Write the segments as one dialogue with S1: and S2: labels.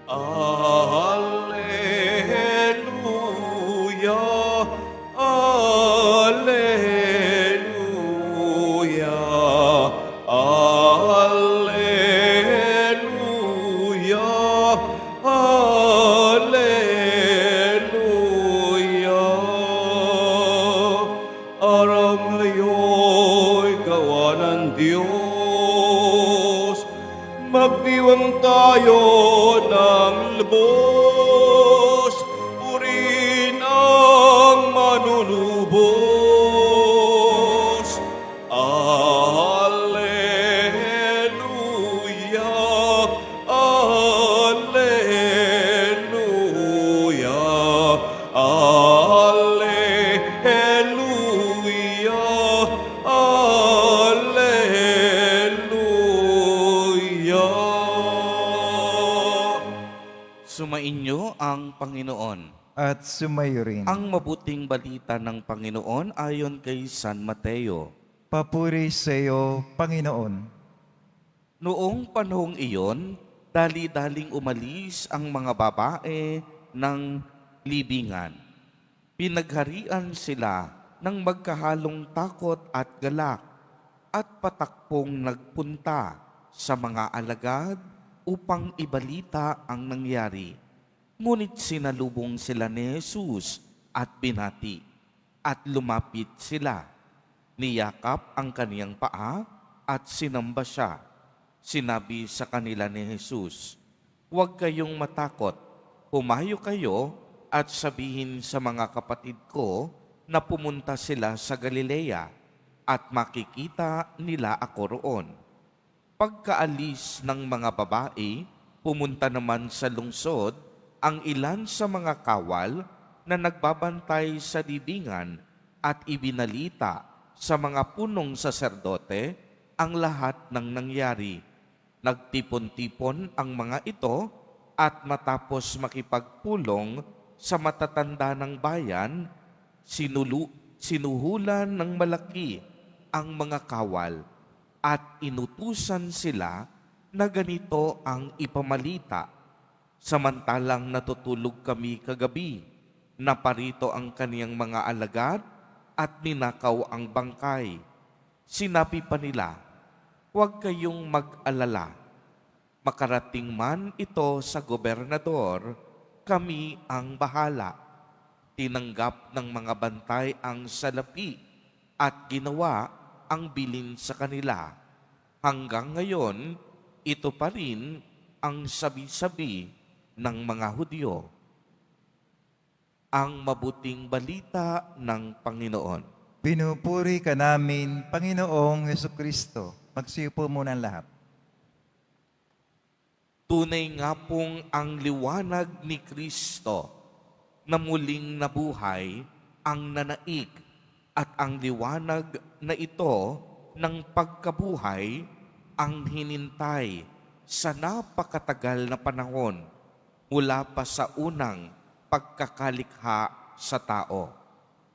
S1: Alleluia, Alleluia, Alleluia, Alleluia. Aram ngayon'y gawa ng Diyos, magdiwang tayo ng lubos, purihin ang manunubos. Alleluia, Alleluia, Alleluia, Alleluia.
S2: Sumainyo ang Panginoon.
S3: At sumayo rin.
S2: Ang mabuting balita ng Panginoon ayon kay San Mateo.
S3: Papuri sa iyo, Panginoon.
S2: Noong panahong iyon, dali-daling umalis ang mga babae ng libingan. Pinagharian sila ng magkahalong takot at galak at patakpong nagpunta sa mga alagad upang ibalita ang nangyari. Ngunit sinalubong sila ni Jesus at binati at lumapit sila. Niyakap ang kaniyang paa at sinamba siya. Sinabi sa kanila ni Jesus, "Huwag kayong matakot. Humayo kayo at sabihin sa mga kapatid ko na pumunta sila sa Galilea at makikita nila ako roon." Pagkaalis ng mga babae, pumunta naman sa lungsod ang ilan sa mga kawal na nagbabantay sa libingan at ibinalita sa mga punong saserdote ang lahat ng nangyari. Nagtipon-tipon ang mga ito at matapos makipagpulong sa matatanda ng bayan, sinuhulan ng malaki ang mga kawal at inutusan sila na ganito ang ipamalita. Samantalang natutulog kami kagabi, naparito ang kaniyang mga alagad at ninakaw ang bangkay. Sinabi pa nila, "Huwag kayong mag-alala. Makarating man ito sa gobernador, kami ang bahala." Tinanggap ng mga bantay ang salapi at ginawa ang bilin sa kanila. Hanggang ngayon, ito pa rin ang sabi-sabi ng mga Hudyo. Ang mabuting balita ng Panginoon.
S3: Pinupuri ka namin, Panginoong Jesucristo. Magsiupo muna ang lahat.
S2: Tunay nga pong ang liwanag ni Kristo na muling nabuhay ang nanaig at ang liwanag na ito ng pagkabuhay ang hinintay sa napakatagal na panahon mula pa sa unang pagkakalikha sa tao.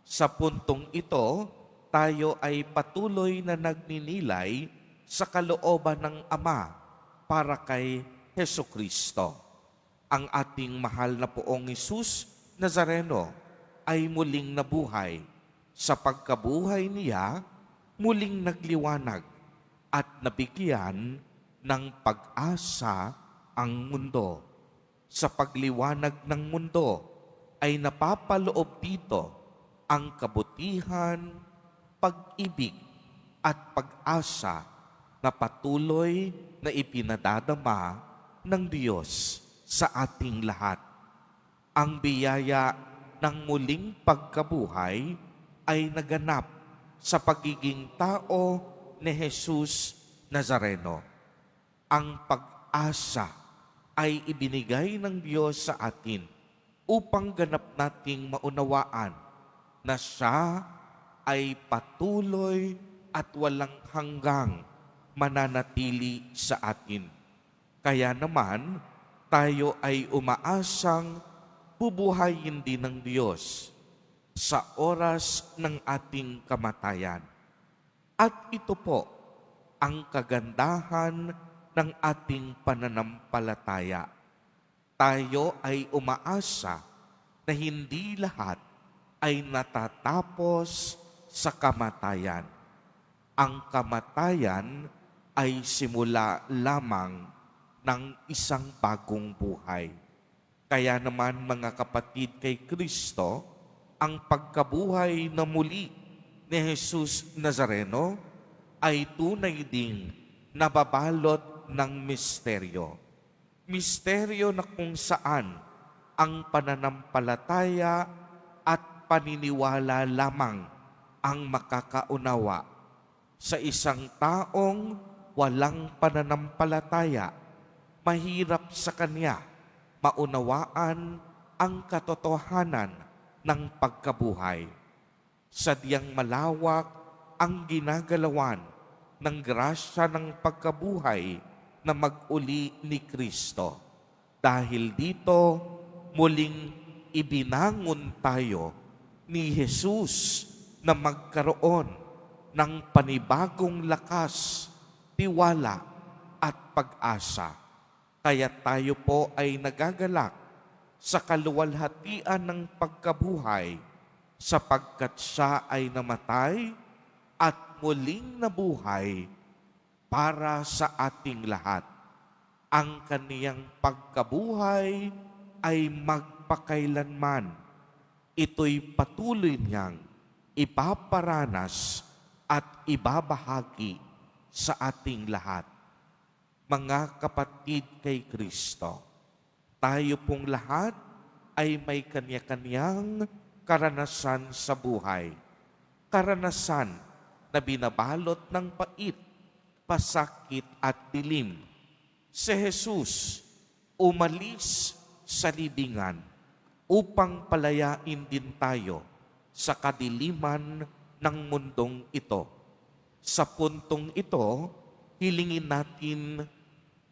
S2: Sa puntong ito, tayo ay patuloy na nagninilay sa kalooban ng Ama para kay Hesukristo. Ang ating mahal na Poong Hesus Nazareno ay muling nabuhay. Sa pagkabuhay niya, muling nagliwanag at nabigyan ng pag-asa ang mundo. Sa pagliwanag ng mundo ay napapaloob dito ang kabutihan, pag-ibig at pag-asa na patuloy na ipinadadama ng Diyos sa ating lahat. Ang biyaya ng muling pagkabuhay ay naganap sa pagiging tao ni Jesus Nazareno. Ang pag-asa ay ibinigay ng Diyos sa atin upang ganap nating maunawaan na siya ay patuloy at walang hanggang mananatili sa atin. Kaya naman, tayo ay umaasang bubuhayin din ng Diyos sa oras ng ating kamatayan. At ito po ang kagandahan ng ating pananampalataya. tayo ay umaasa na hindi lahat ay natatapos sa kamatayan. Ang kamatayan ay simula lamang ng isang bagong buhay. Kaya naman mga kapatid kay Kristo, ang pagkabuhay na muli ni Jesus Nazareno ay tunay ding nababalot ng misteryo. Misteryo na kung saan ang pananampalataya at paniniwala lamang ang makakaunawa. Sa isang taong walang pananampalataya, mahirap sa kanya maunawaan ang katotohanan ng pagkabuhay. Sadyang malawak ang ginagalawan ng grasya ng pagkabuhay na mag-uli ni Kristo. Dahil dito, muling ibinangon tayo ni Jesus na magkaroon ng panibagong lakas, tiwala at pag-asa. Kaya tayo po ay nagagalak sa kaluwalhatian ng pagkabuhay sapagkat siya ay namatay at muling nabuhay para sa ating lahat. Ang kaniyang pagkabuhay ay magpakailanman. Ito'y patuloy niyang ipaparanas at ibabahagi sa ating lahat. Mga kapatid kay Kristo, tayo pong lahat ay may kanya-kanyang karanasan sa buhay. Karanasan na binabalot ng pait, pasakit at dilim. Si Jesus umalis sa libingan upang palayain din tayo sa kadiliman ng mundong ito. Sa puntong ito, hilingin natin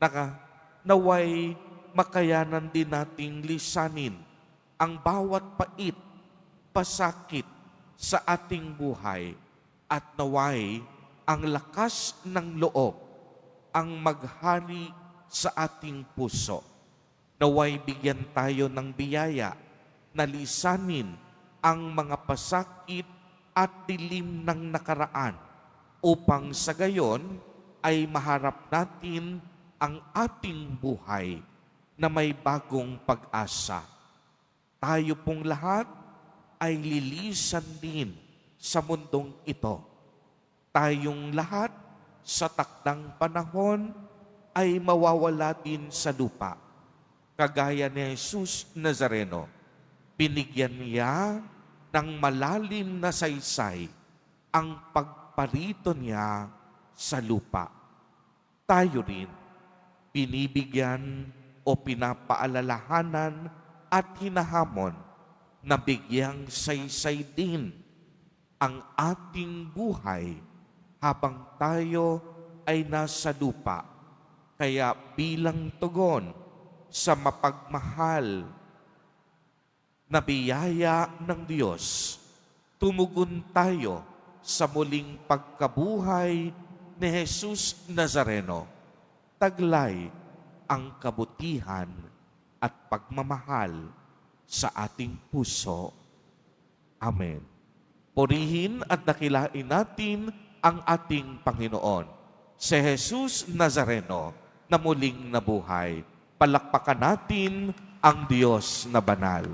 S2: na naway makayanan din nating lisanin ang bawat pait, pasakit sa ating buhay at naway ang lakas ng loob ang maghari sa ating puso. Naway bigyan tayo ng biyaya na lisanin ang mga pasakit at dilim ng nakaraan upang sa gayon ay maharap natin ang ating buhay na may bagong pag-asa. Tayo pong lahat ay lilisan din sa mundong ito. Tayong lahat sa takdang panahon ay mawawala din sa lupa. Kagaya ni Jesus Nazareno, binigyan niya ng malalim na saysay ang pagparito niya sa lupa. Tayo rin, binibigyan o pinapaalalahanan at hinahamon na bigyang saysay din ang ating buhay habang tayo ay nasa lupa. Kaya bilang tugon sa mapagmahal na biyaya ng Diyos, tumugon tayo sa muling pagkabuhay ni Jesus Nazareno. Taglay ang kabutihan at pagmamahal sa ating puso. Amen. Purihin at dakilain natin ang ating Panginoon, si Jesus Nazareno, na muling nabuhay. Palakpakan natin ang Diyos na banal.